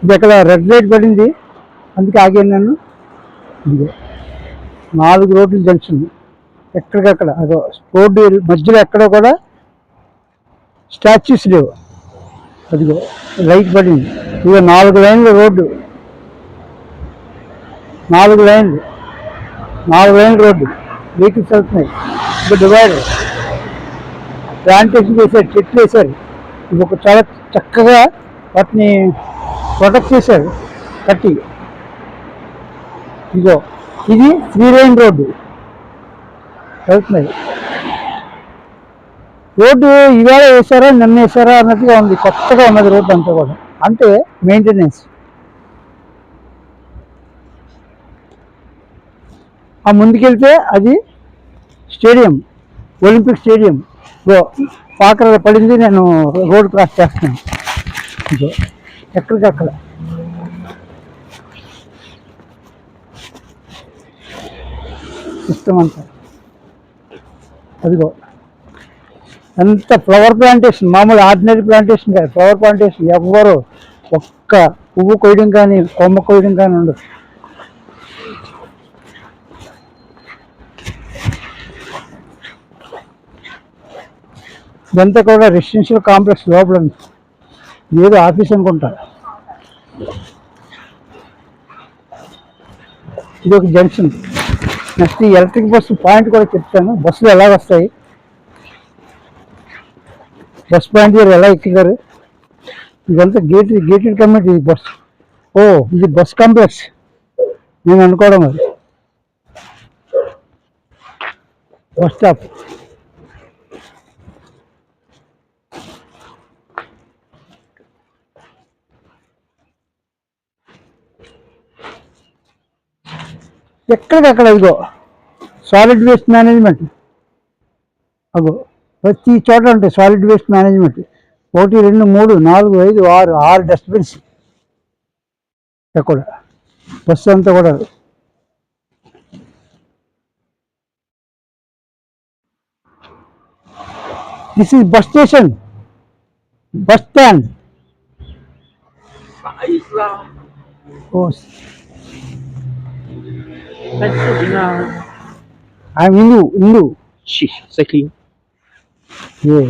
ఇది అక్కడ red light పడింది, అందుకే ఆగాను నేను. ఇదిగో 4 రోడ్లు జంక్షన్, ఎక్కడికక్కడ అదో రోడ్డు మధ్యలో ఎక్కడ కూడా స్టాచ్యూస్ లేవు. అదిగో లైట్ పడింది. ఇదిగో 4 లైన్లు రోడ్డు, 4 లైన్లు రోడ్డు, వెహికల్స్ వెళ్తున్నాయి. ఇక డివైడర్, ప్లాంటేషన్ చేశారు, చెట్లు వేశారు. ఇది ఒక చాలా చక్కగా వాటిని ప్రొటెక్ట్ చేశారు కట్టి. ఇదిగో ఇది 3 లైన్ రోడ్డు వెళ్తున్నాయి. రోడ్డు ఇవాళ వేసారా నిన్న వేసారా అన్నట్టుగా ఉంది, కొత్తగా ఉన్నది రోడ్డు అంతా కూడా, అంటే మెయింటెనెన్స్. ఆ ముందుకెళ్తే అది స్టేడియం, ఒలింపిక్ స్టేడియం. పాకర పడింది, నేను రోడ్ క్రాస్ చేస్తున్నాను. ఇదో ఎక్కడికక్కడ సిస్టమ్ అంతా. అదిగో ఎంత ఫ్లవర్ ప్లాంటేషన్, మామూలు ఆర్డినరీ ప్లాంటేషన్ కాదు, ఫ్లవర్ ప్లాంటేషన్. ఎవ్వరు ఒక్క పువ్వు కొయ్యడం కానీ కొమ్మ కొయ్యడం కానీ ఉండదు. ఇదంతా కూడా రెసిడెన్షియల్ కాంప్లెక్స్ లోపల, ఏదో ఆఫీస్ అనుకుంటా. ఇది ఒక జంక్షన్. నెక్స్ట్ ఈ ఎలక్ట్రిక్ బస్సు పాయింట్ కూడా చెప్తాను, బస్సులు ఎలా వస్తాయి, బస్ పాయింట్ దగ్గర ఎలా ఎక్కారు. ఇదంతా గేటెడ్ కమ్యూనిటీ బస్. ఇది బస్ కాంప్లెక్స్ నేను అనుకోవడం, అది బస్ స్టాప్. ఎక్కడికక్కడ ఇదిగో సాలిడ్ వేస్ట్ మేనేజ్మెంట్. అగో ప్రతి చోట ఉంటాయి సాలిడ్ వేస్ట్ మేనేజ్మెంట్. 1 2 3 4 5 6 డస్ట్బిన్స్ ఎక్కడ బస్సు అంతా కూడా. This is bus station, bus stand. I'm Hindu. Sheesh, exactly. Yeah.